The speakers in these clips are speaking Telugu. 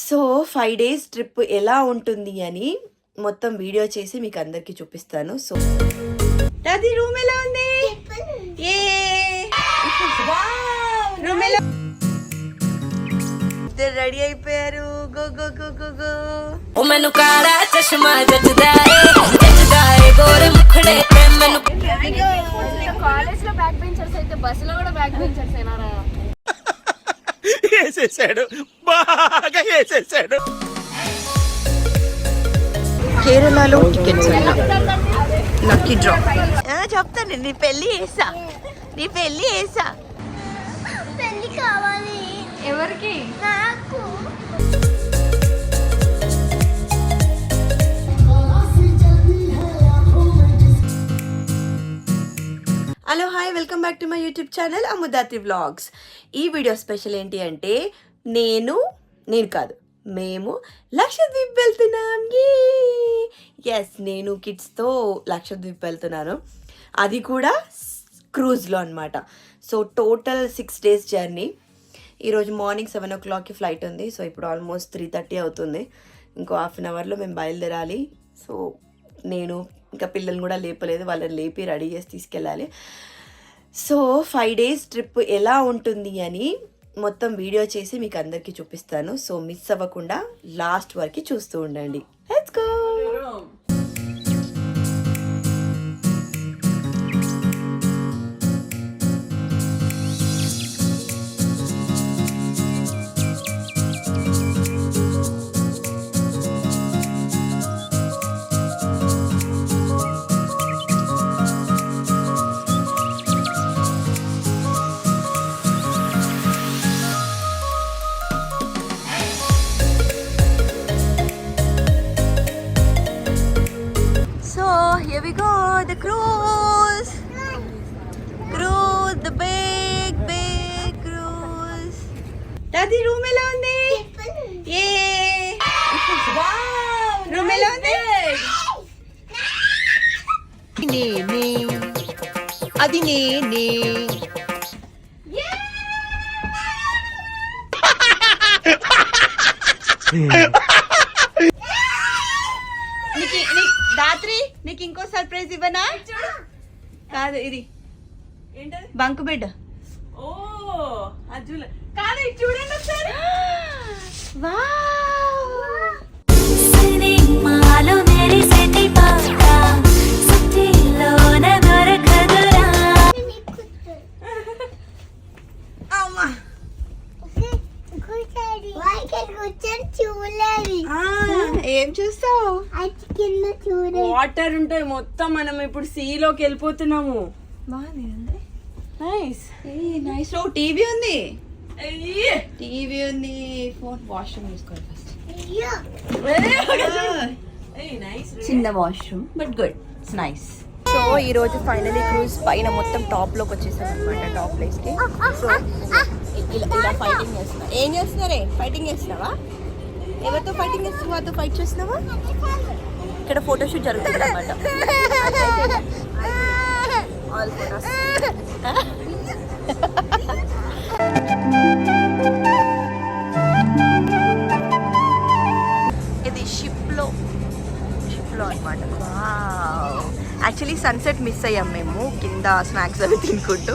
సో 5 డేస్ ట్రిప్ ఎలా ఉంటుంది అని మొత్తం వీడియో చేసి మీకు అందరికీ చూపిస్తాను. సో అది రూమ్ ఎలా ఉంది? ఏ రూమ్ ఎలా రెడీ అయిపోయారు. Go go go go go ఓ మెను కాలా చష్మా జజ్దా ఏ గోరే ముఖడే మెను కాలేజ్ లో బ్యాక్ బెంచర్స్ అయితే బస్సులో కూడా బ్యాక్ బెంచర్స్ ఏనారా వేసేసాడు, బాగా వేసేసాడు. కేరళలో టికెట్స్ లక్కీ డ్రా చెప్తాను. నీ పెళ్ళి వేసా, నీ పెళ్ళి వేసా. పెళ్లి కావాలి ఎవరికి? నాకు. Hello hi, welcome back to my YouTube channel Ammudhatri vlogs. ఈ వీడియో స్పెషల్ ఏంటి అంటే నేను కాదు మేము లక్షద్వీప్ వెళ్తున్నాం. ఎస్, నేను కిడ్స్తో లక్షద్వీప్ వెళ్తున్నాను, అది కూడా క్రూజ్లో అనమాట. So total 6 days journey. ఈరోజు మార్నింగ్ 7 o'clockకి ఫ్లైట్ ఉంది. సో ఇప్పుడు ఆల్మోస్ట్ 3:30 అవుతుంది. ఇంకో హాఫ్ అన్ అవర్లో మేము బయలుదేరాలి. సో నేను ఇంకా పిల్లల్ని కూడా లేపలేదు, వాళ్ళని లేపి రెడీ చేసి తీసుకెళ్ళాలి. సో 5 days ట్రిప్ ఎలా ఉంటుంది అని మొత్తం వీడియో చేసి మీకు అందరికీ చూపిస్తాను. సో మిస్ అవ్వకుండా లాస్ట్ వరకు చూస్తూ ఉండండి. Let's go. Here we go, the cruise, the big cruise. Daddy, room ఎలా ఉంది? ఏ రూమ్ ఎలా ఉంది? నేనే అది నేనే. రాత్రి నీకు ఇంకో సర్ప్రైజ్ ఇవ్వనా? కాదు, ఇది బంక్ బెడ్. ఓ అజుల కాదు, ఇది చూడండి ఒకసారి. సినిమాలో మెరిసేటి పాట సిటీలోనే దొరకదురా. అమ్మా ఏం చూస్తావు? వాటర్ ఉంటాయి మొత్తం. మనం ఇప్పుడు సీలోకి వెళ్ళిపోతున్నాము. బాగుంది, నైస్ నైస్. ఓ టీవీ ఉంది, ఫోన్ వాష్రూమ్ తీసుకోవాలి ఫస్ట్. చిన్న washroom but good, it's nice. So ఈ రోజు ఫైనలీ క్రూజ్ పైన మొత్తం టాప్ లోకి వచ్చేసాం అనమాట, టాప్ ప్లేస్ కి. సో ఇలా ఫైటింగ్ చేస్తున్నా. ఏం చేస్తున్నారే? ఫైటింగ్ చేస్తున్నావా? ఎవరితో ఫైటింగ్ చేస్తున్నావా? వాళ్ళతో ఫైట్ చేస్తున్నావా? ఇక్కడ ఫోటోషూట్ జరుగుతుంది అనమాట. All photos. ఇది షిప్ లో అనమాట. యాక్చువల్లీ సన్సెట్ మిస్ అయ్యాం మేము కింద స్నాక్స్ అవి తినుకుంటూ.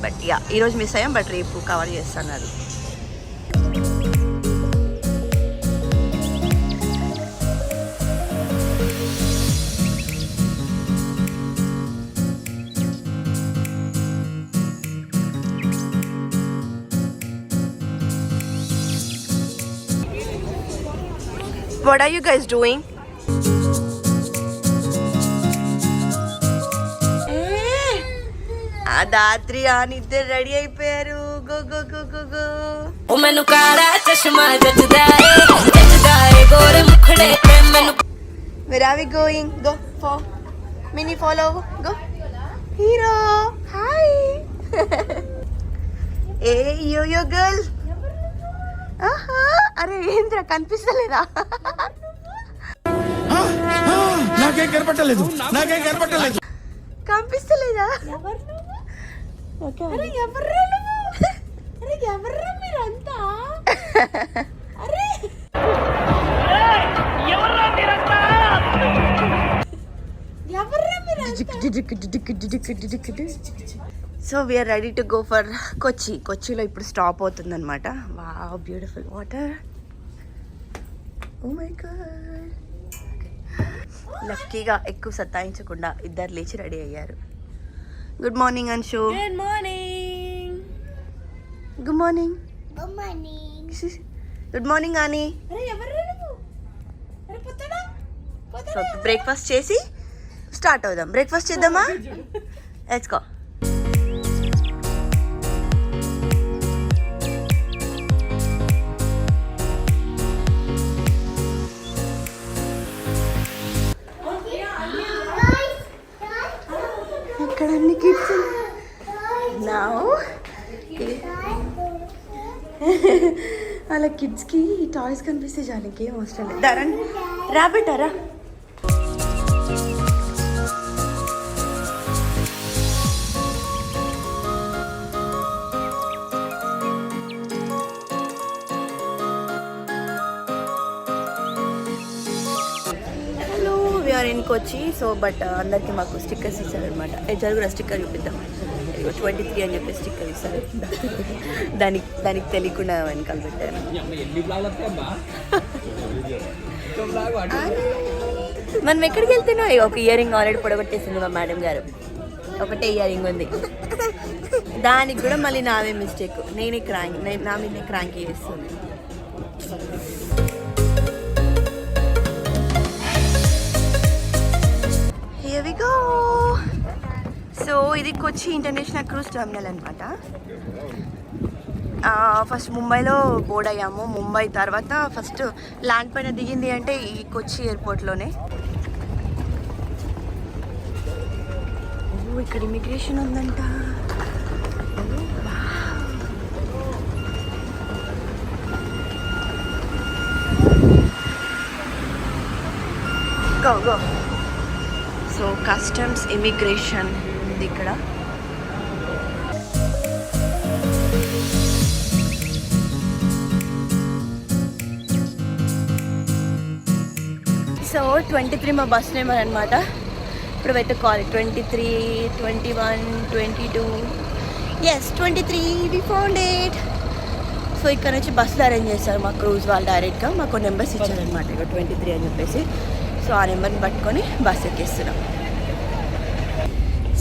బట్ యా, ఈరోజు మిస్ అయ్యాం, బట్ రేపు కవర్ చేస్తున్నారు. What are you guys doing? Dhatri అని ఇద్దరు రెడీ అయిపోయారు. Go go go go go ఓ మెను కాలా చష్మా జజ్దా ఏ గోరే ముఖడే మెను. Where are we going? Go for mini follow. Go hero. Hi. Hey yo girl. ఆహా, అరే ఏంద్రా కనిపిస్తలేదా? నాకేం కనపట్టలేదు. కనిపిస్తలేదా? ఎవర్రా మీరంతా? అరే so we are ready to go for Kochi. కొచ్చిలో ఇప్పుడు స్టాప్ అవుతుంది అనమాట. Wow, beautiful water. Oh my God. లక్కీగా ఎక్కువ సతాయించకుండా ఇద్దరు లేచి రెడీ అయ్యారు. Good morning Anshu. Good morning. Good morning. Good morning. Good morning అని. సో బ్రేక్ఫాస్ట్ చేసి స్టార్ట్ అవుదాం. బ్రేక్ఫాస్ట్ చేద్దామా? Let's go. ఇక్కడ అన్ని కిడ్స్ నా అలా కిడ్స్కి టాయ్స్ కనిపిస్తే చాలు, ఇంకేం అవసరం లేదు. దారండి రాబెట్టారా? Hello, we are in Kochi. So but అందరికి మాకు స్టిక్కర్స్ ఇచ్చారనమాట. ఎజారు కూడా స్టిక్కర్ చూపిద్దాం. 23 అని చెప్పి స్టిక్కర్ ఇస్తారు. దానికి తెలియకుండా వెనకాల పెట్టారు. మనం ఎక్కడికి వెళ్తున్నాం? ఒక ఇయర్ రింగ్ ఆల్రెడీ పొడగొట్టేసింది మా మేడం గారు. ఒకటే ఇయర్ రింగ్ ఉంది. దానికి కూడా మళ్ళీ నావే మిస్టేక్. నా మీద క్రాంకీ చేస్తుంది. Here we go. సో ఇది కొచ్చి ఇంటర్నేషనల్ క్రూజ్ టెర్మినల్ అనమాట. ఫస్ట్ ముంబైలో బోర్డ్ అయ్యాము. ముంబై తర్వాత ఫస్ట్ ల్యాండ్ పైన దిగింది అంటే ఈ కొచ్చి ఎయిర్పోర్ట్లోనే. ఇక్కడ ఇమిగ్రేషన్ ఉందంట. Go go. So customs immigration ఉంది ఇక్కడ. సో 23 మా బస్ నెంబర్ అనమాట. ఇప్పుడు వెతుక్కోవాలి. 23, 21, 22. Yes 23, we found it. So ఇక్కడ నుంచి బస్సులు అరేంజ్ చేస్తారు మా క్రూజ్ వాళ్ళు. డైరెక్ట్గా మాకు నెంబర్స్ ఇచ్చారనమాట. ఇక్కడ 23 అని చెప్పేసి. సో ఆ నెంబర్ని పట్టుకొని బస్ ఎక్కిస్తున్నాం.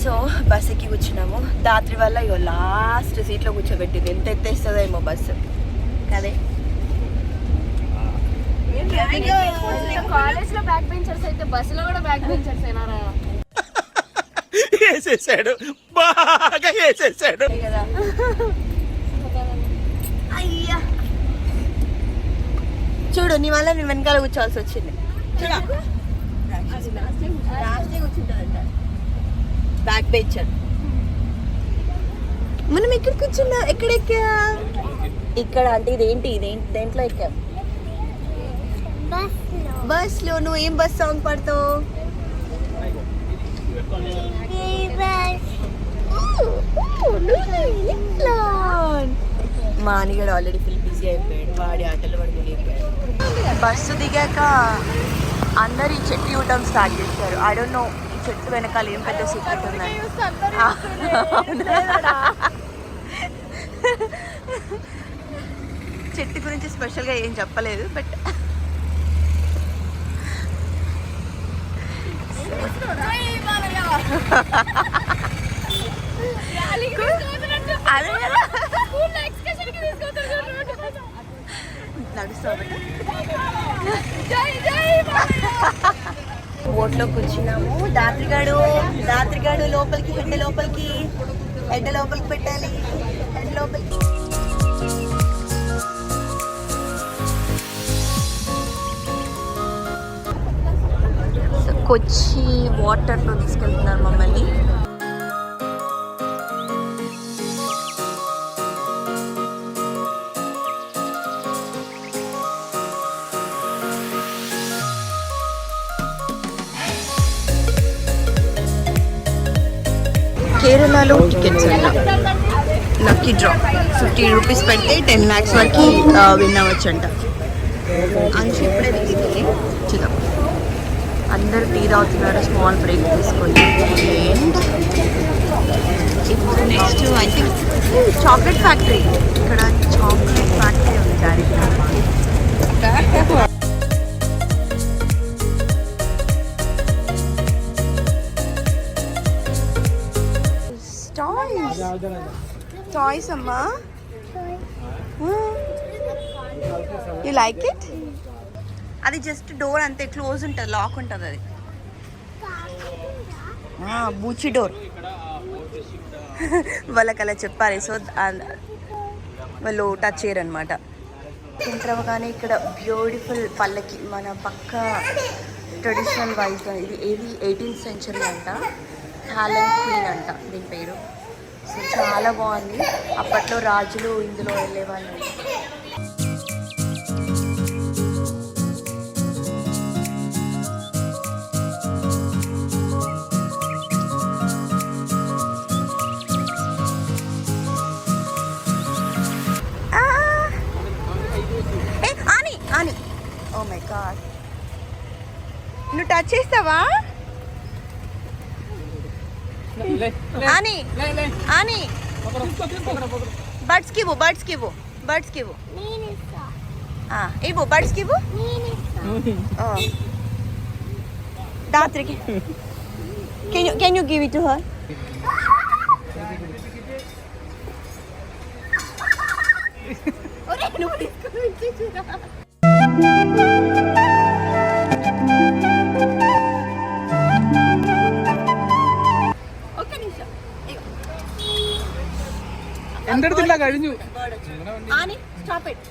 సో బస్ ఎక్కి కూర్చున్నాము. దాత్రి వల్ల ఇగో లాస్ట్ సీట్లో కూర్చోబెట్టింది. ఎంత ఎత్తేస్తుందో ఏమో బస్సు కదే. కాలేజ్ లో బ్యాక్ బెంచర్స్ అయితే బస్సులో కూడా బ్యాక్ బెంచర్స్ అయినారా? వేసేసాడు, బాగా వేసేసాడు. కదా అయ్యా, చూడు నీ వల్ల నేను వెనకాల కూర్చోవాల్సి వచ్చింది. కూర్చుంటారంట బ్యాక్ బెంచర్. మనం ఎక్కడ కూర్చున్నా? ఎక్కడ ఎక్కా? ఇక్కడ అంటే ఇదేంటి దేంట్లో ఎక్కాం? బస్లో. నువ్వు ఏం బస్ సాంగ్ పాడతావు? మా అనిగడు ఆల్రెడీ ఫుల్ బిజీ అయిపోయాడు. వాడి ఆటలు వాడు వెళ్ళిపోయాడు. బస్సు దిగాక అందరు ఈ చెట్టు ఇవ్వడం స్టార్ట్ చేశారు. ఐ డోంట్ నో ఈ చెట్టు వెనకాల ఏం పెద్ద సీక్రెట్ ఉన్నాయి. చెట్టు గురించి స్పెషల్గా ఏం చెప్పలేదు. బట్ బోట్లో కూర్చున్నాము. దాత్రిగాడు లోపలికి హెడ్ లోపలికి పెట్టాలి. హెడ్ లోపలికి. కొచ్చి వాటర్లో తీసుకెళ్తున్నారు మమ్మల్ని. కేరళలో టికెట్స్ లక్కీ డ్రా 50 రూపీస్ పెడితే 10 lakhs వరకు విన్ అవ్వచ్చు అంట. అంశు ఇప్పుడే తీసుకెళ్ళి చూద్దాం. అందరు టీ తాగుతున్నారు స్మాల్ బ్రేక్ తీసుకొని. అండ్ ఇప్పుడు next I think chocolate factory. ఇక్కడ చాక్లెట్ ఫ్యాక్టరీ ఉంది డైరెక్ట్. టాయ్స్ అమ్మా. You like it? అది జస్ట్ డోర్ అంతే, క్లోజ్ ఉంటుంది, లాక్ ఉంటుంది అది. బూచి డోర్. వాళ్ళకి అలా చెప్పాలి, సో వాళ్ళు టచ్ చేయరు అనమాట. ఎంటర్ అవ్వగానే ఇక్కడ బ్యూటిఫుల్ పల్లకి, మన పక్క ట్రెడిషనల్ వైజ్. ఇది ఏది 18th సెంచరీ అంట, హాలెన్ క్వీన్ అంట దీని పేరు. సో చాలా బాగుంది. అప్పట్లో రాజులు ఇందులో వెళ్ళేవాళ్ళు. అని ఓ మై గాడ్, నువ్వు టచ్ చేస్తావా? అని అని బర్డ్స్కి ఇవ్వు, బర్డ్స్కి ఇవ్వు, బర్డ్స్కి ఇవ్వు, ఇవ్వు బర్డ్స్కి ఇవ్వు. దాత్రికి can you give it to her? എൻ്റെ അടുത്തില്ല, കഴിഞ്ഞു. Annie stop it.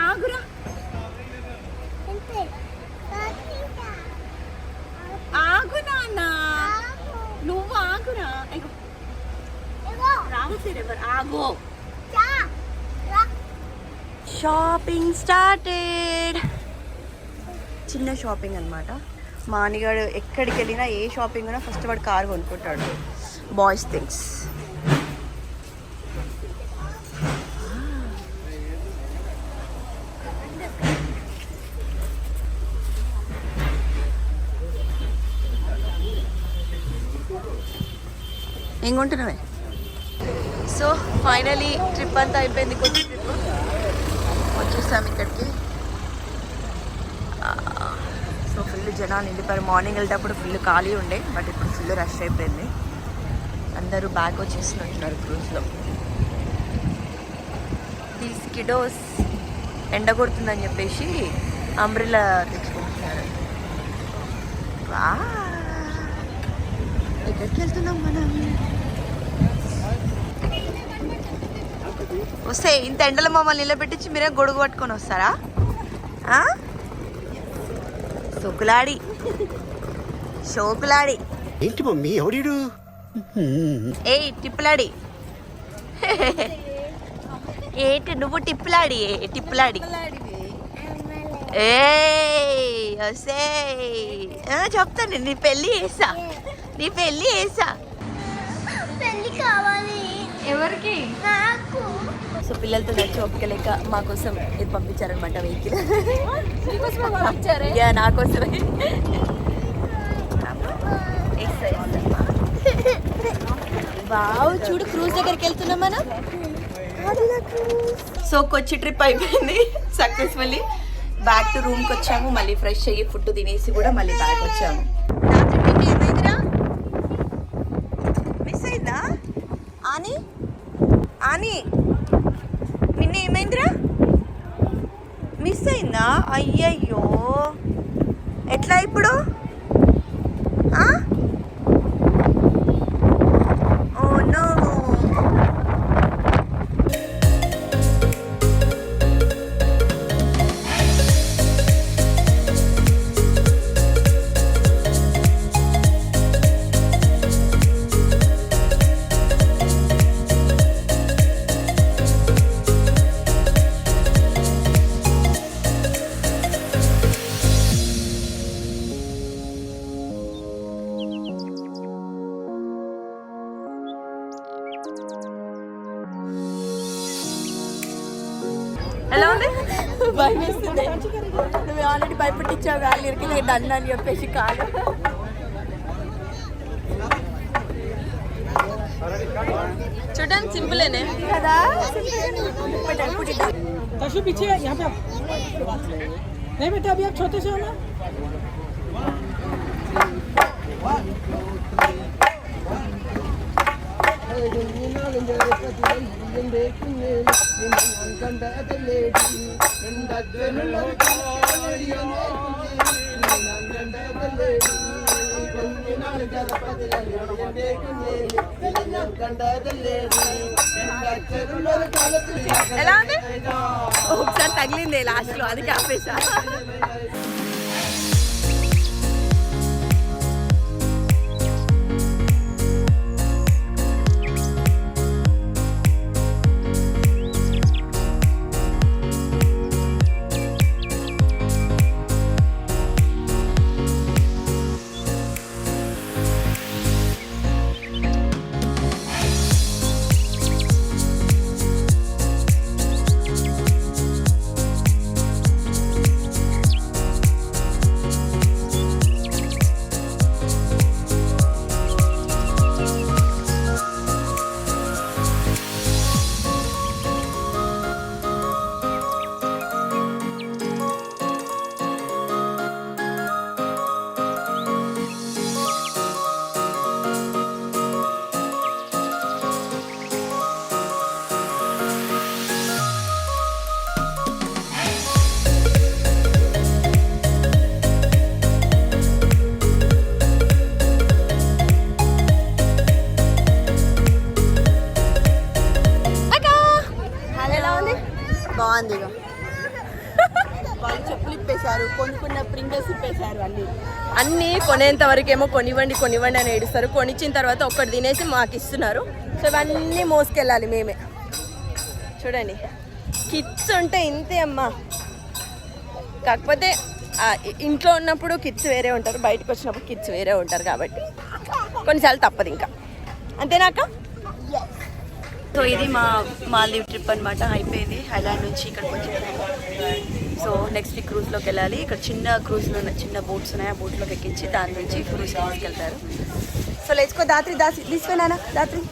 ആകുരാ ఆగు నాన్న, నువ్వు ఆగురా. ఆగు. Shopping started. చిన్న షాపింగ్ అనమాట. మా అన్నగాడు ఎక్కడికి వెళ్ళినా ఏ షాపింగ్ అయినా ఫస్ట్ వాడు కారు కొనుక్కుంటాడు. Boys things. ఏం కొంటున్నావే? సో ఫైనలీ ట్రిప్ అంతా అయిపోయింది. కొద్ది ట్రిప్ వచ్చేసాం ఇక్కడికి. సో ఫుల్ జనాలు నిండిపోయారు. మార్నింగ్ వెళ్ళేటప్పుడు ఫుల్ ఖాళీ ఉండే, బట్ ఇప్పుడు ఫుల్ రష్ అయిపోయింది. అందరూ బ్యాక్ వచ్చేస్తున్నట్టున్నారు క్రూజ్లో. దీస్ కిడోస్ ఎండ కొడుతుందని చెప్పేసి అంబ్రెల్లా తెచ్చుకుంటున్నారు. ఎక్కడికి వెళ్తున్నాం మనం? వస్తే ఇంత ఎండలో మమ్మల్ని నిలబెట్టించి మీరే గొడుగు పట్టుకొని వస్తారా? సోకులాడి షోకులాడి. ఏంటి మమ్మీ, ఎవడు? ఏ టిప్పులాడి. ఏంటి నువ్వు టిప్పులాడి? టిప్పులాడి. ఏ వస్తే చెప్తాను, నీ పెళ్ళి చేసా, నీ పెళ్ళి చేసా. పెళ్లి కావాలి. ఎవరికి? నాకు. సో పిల్లలతో నచ్చి ఒప్పుకోలేక మా కోసం ఇది పంపించారనమాట వెహికల్. యా నా కోసమే. వావ్, చూడు క్రూజ్ దగ్గరికి వెళ్తున్నాం మనం. సో కొచ్చి ట్రిప్ అయిపోయింది సక్సెస్ఫుల్లీ. బ్యాక్ టు రూమ్కి వచ్చాము. మళ్ళీ ఫ్రెష్ అయ్యి ఫుడ్ తినేసి కూడా మళ్ళీ బ్యాక్ వచ్చాము. ఏమైందిరా? మిస్ అయిందా అని? అని నిన్న ఏమైందిరా? మిస్ అయిందా? అయ్యయ్యో, ఎట్లా ఇప్పుడు? Oh no. ఎలా ఉంది? భయం వేస్తుంది. నువ్వు ఆల్రెడీ భయపెట్టించావు కాదు ఇరికి డన్ అని చెప్పేసి కాదు. చూడడానికి సింపులేనే కదా. तशु पीछे यहाँ पे नहीं बेटा अभी आप छोटे से हो ना ఎలా ఉంది? ఒకసారి తగిలింది లాస్ట్ లో, అది ఆపేసా. బాగుంది. ఇక వాళ్ళు చెప్పులు ఇప్పేశారు, కొనుక్కున్న ప్రింగర్స్ ఇప్పేశారు. అన్నీ కొనేంత వరకు ఏమో కొనివ్వండి అని ఏడుస్తారు. కొనిచ్చిన తర్వాత ఒక్కటి తినేసి మాకు ఇస్తున్నారు. సో ఇవన్నీ మోసుకెళ్ళాలి మేమే. చూడండి, కిడ్స్ ఉంటే ఇంతే అమ్మా. కాకపోతే ఇంట్లో ఉన్నప్పుడు కిడ్స్ వేరే ఉంటారు, బయటకు వచ్చినప్పుడు కిడ్స్ వేరే ఉంటారు. కాబట్టి కొన్నిసార్లు తప్పదు ఇంకా. అంతేనాక? సో ఇది మా మాల్దీవ్ ట్రిప్ అనమాట. అయిపోయింది. ఐలాండ్ నుంచి ఇక్కడికి వచ్చేసాము. సో నెక్స్ట్ వీక్ క్రూజ్లోకి వెళ్ళాలి. ఇక్కడ చిన్న క్రూజ్లో చిన్న బోట్స్ ఉన్నాయి. ఆ బోట్లోకి ఎక్కించి దాని నుంచి క్రూజ్ తీసుకెళ్తారు. సో లేచుకో దాత్రి తీసుకున్నానా దాత్రి.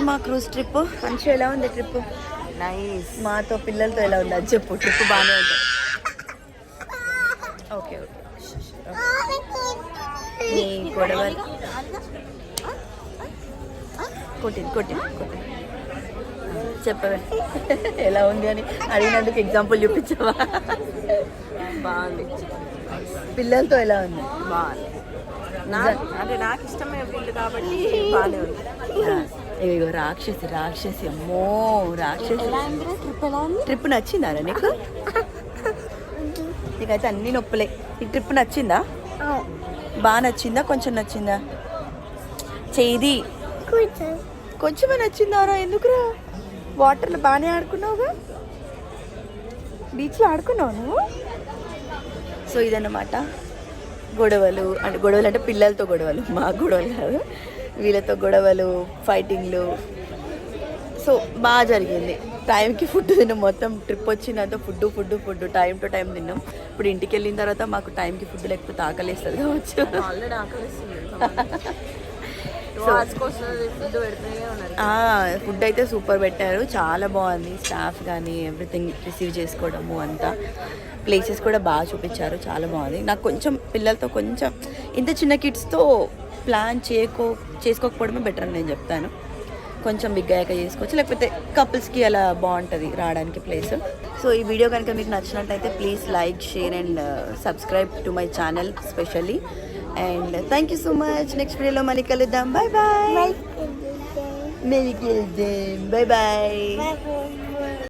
మా క్రూజ్ ట్రిప్. మంచిగా ఎలా ఉంది ట్రిప్? నైస్. మాతో పిల్లలతో ఎలా ఉంది అది చెప్పు. ట్రిప్ బాగానే ఉంటుంది. Okay okay. నీ గొడవలు కొట్టింది చెప్పవే ఎలా ఉంది అని అడిగినందుకు ఎగ్జాంపుల్ చూపించావా? బాగుంది. పిల్లలతో ఎలా ఉంది? బాగుంది. అంటే నాకు ఇష్టమైన ఫీల్డ్ కాబట్టి బాగానే ఉంది. ఇగో రాక్షసి అమ్మో రాక్షసి. ట్రిప్ నచ్చిందా నీకు? నీకైతే అన్ని నొప్పులే. ఈ ట్రిప్ నచ్చిందా? బాగా నచ్చిందా? కొంచెం నచ్చిందా? చేది కొంచెమే నచ్చిందారా? ఎందుకురా? వాటర్లో బాగానే ఆడుకున్నావుగా, బీచ్లో ఆడుకున్నావు నువ్వు. సో ఇదన్నమాట గొడవలు అంటే పిల్లలతో గొడవలు, మా గొడవలు కాదు, వీళ్ళతో గొడవలు, ఫైటింగ్లు. సో బాగా జరిగింది. టైంకి ఫుడ్ తిన్నాం. మొత్తం ట్రిప్ వచ్చిందంతా ఫుడ్ టైం టు టైం తిన్నాం. ఇప్పుడు ఇంటికి వెళ్ళిన తర్వాత మాకు టైంకి ఫుడ్ లేకపోతే ఆకలిస్తుంది కావచ్చు. ఆల్రెడీ ఆకలిస్తుంది. ఫుడ్ అయితే సూపర్ పెట్టారు, చాలా బాగుంది. స్టాఫ్ కానీ ఎవ్రీథింగ్ రిసీవ్ చేసుకోవడము అంతా, ప్లేసెస్ కూడా బాగా చూపించారు, చాలా బాగుంది. నాకు కొంచెం పిల్లలతో కొంచెం ఇంత చిన్న కిడ్స్తో ప్లాన్ చేసుకోకపోవడమే బెటర్ అని నేను చెప్తాను. కొంచెం బిగ్ అయ్యాక చేసుకోవచ్చు, లేకపోతే కపుల్స్కి అలా బాగుంటుంది రావడానికి ప్లేస్. సో ఈ వీడియో కనుక మీకు నచ్చినట్టయితే please like, share and subscribe to my channel specially. And thank you so much. Next వీడియోలో మళ్ళీ కలుద్దాం. Bye bye. Bye bye.